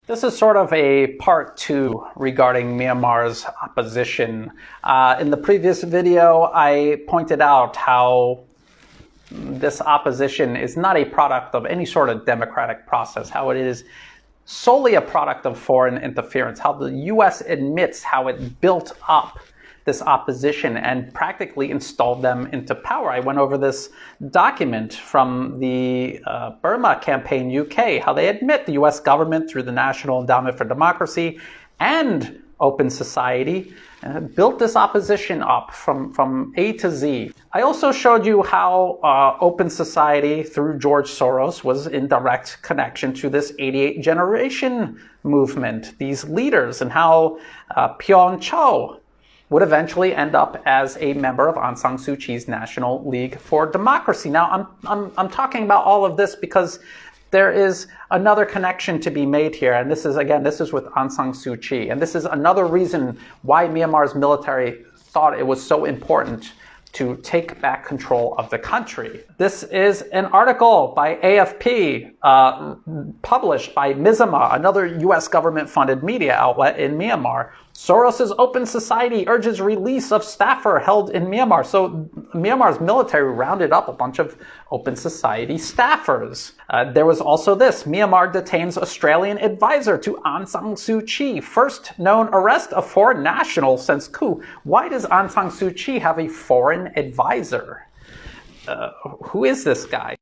This is sort of a part 2 regarding Myanmar's opposition. In the previous video, I pointed out how this opposition is not a product of any sort of democratic process, how it is solely a product of foreign interference, how the U.S. admits how it built up this opposition and practically installed them into power. I went over this document from the Burma Campaign UK, how they admit the US government through the National Endowment for Democracy and Open Society built this opposition up from A to Z. I also showed you how Open Society through George Soros was in direct connection to this 88 generation movement, these leaders, and how Pyon Cho would eventually end up as a member of Aung San Suu Kyi's National League for Democracy. Now, I'm talking about all of this because there is another connection to be made here, and this is with Aung San Suu Kyi, and this is another reason why Myanmar's military thought it was so important to take back control of the country. This is an article by AFP, published by Mizama, another U.S. government-funded media outlet in Myanmar. Soros's Open Society urges release of staffer held in Myanmar. So Myanmar's military rounded up a bunch of Open Society staffers. There was also this: Myanmar detains Australian advisor to Aung San Suu Kyi. First known arrest of foreign national since coup. Why does Aung San Suu Kyi have a foreign advisor? Who is this guy?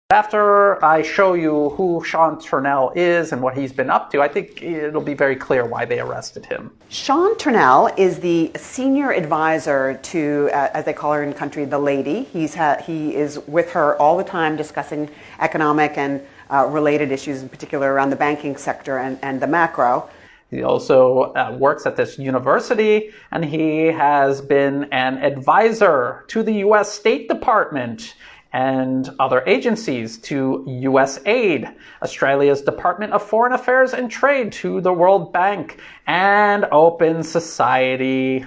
After I show you who Sean Turnell is and what he's been up to, I think it'll be very clear why they arrested him. Sean Turnell is the senior advisor to, as they call her in country, the lady. He is with her all the time discussing economic and related issues, in particular around the banking sector and the macro. He also works at this university, and he has been an advisor to the U.S. State Department and other agencies, to USAID, Australia's Department of Foreign Affairs and Trade, to the World Bank, and Open Society.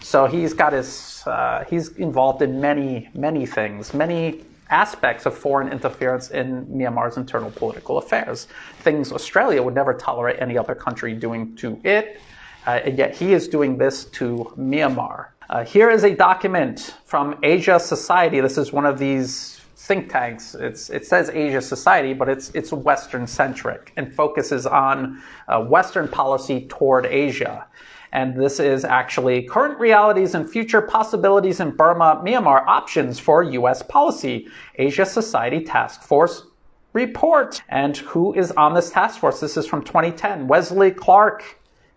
So he's got he's involved in many things, many aspects of foreign interference in Myanmar's internal political affairs. Things Australia would never tolerate any other country doing to it, and yet he is doing this to Myanmar. Here is a document from Asia Society. This is one of these think tanks. It says Asia Society, but it's Western-centric and focuses on Western policy toward Asia. And this is actually current realities and future possibilities in Burma, Myanmar, options for U.S. policy. Asia Society Task Force report. And who is on this task force? This is from 2010. Wesley Clark,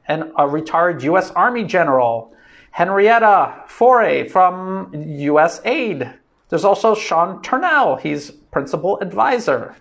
and a retired U.S. Army general. Henrietta Foray from USAID. There's also Sean Turnell. He's principal advisor.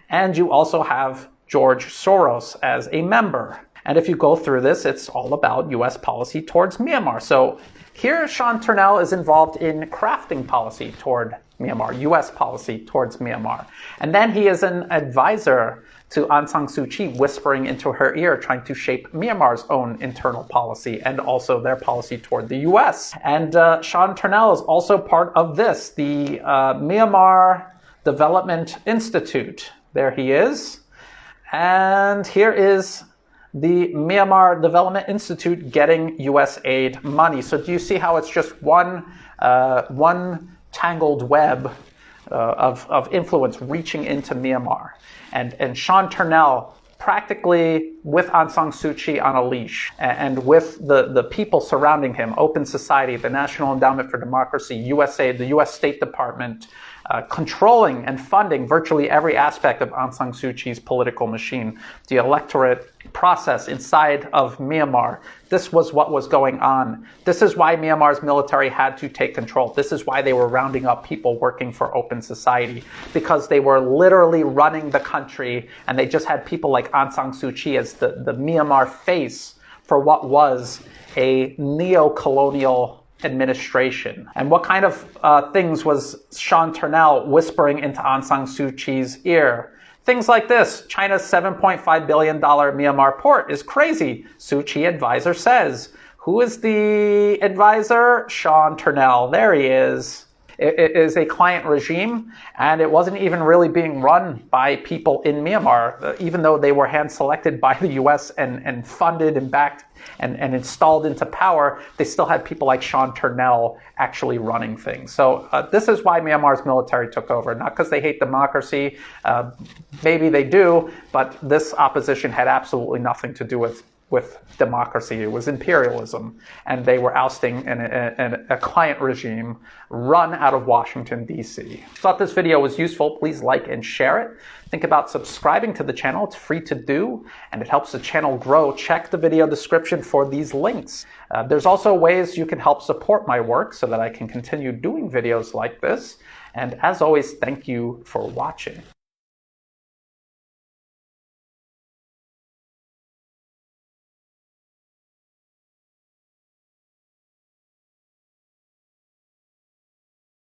And you also have George Soros as a member. And if you go through this, it's all about U.S. policy towards Myanmar. So here, Sean Turnell is involved in crafting policy toward Myanmar, U.S. policy towards Myanmar. And then he is an advisor to Aung San Suu Kyi, whispering into her ear, trying to shape Myanmar's own internal policy and also their policy toward the U.S. And Sean Turnell is also part of this, the Myanmar Development Institute. There he is. And here is the Myanmar Development Institute getting USAID money. So do you see how it's just one tangled web of influence reaching into Myanmar? And Sean Turnell practically with Aung San Suu Kyi on a leash, and with the people surrounding him, Open Society, the National Endowment for Democracy, USAID, the U.S. State Department, controlling and funding virtually every aspect of Aung San Suu Kyi's political machine, the electorate process inside of Myanmar. This was what was going on. This is why Myanmar's military had to take control. This is why they were rounding up people working for Open Society, because they were literally running the country, and they just had people like Aung San Suu Kyi as the Myanmar face for what was a neo-colonial administration. And what kind of things was Sean Turnell whispering into Aung San Suu Kyi's ear? Things like this: China's $7.5 billion Myanmar port is crazy, Suu Kyi advisor says. Who is the advisor? Sean Turnell. There he is. it is a client regime, and it wasn't even really being run by people in Myanmar, even though they were hand-selected by the U.S. and funded and backed and installed into power. They still had people like Sean Turnell actually running things. So this is why Myanmar's military took over, not because they hate democracy. Maybe they do, but this opposition had absolutely nothing to do with democracy. It was imperialism, and they were ousting a client regime run out of Washington, D.C. Thought this video was useful. Please like and share it. Think about subscribing to the channel. It's free to do, and it helps the channel grow. Check the video description for these links. There's also ways you can help support my work so that I can continue doing videos like this. And as always, thank you for watching.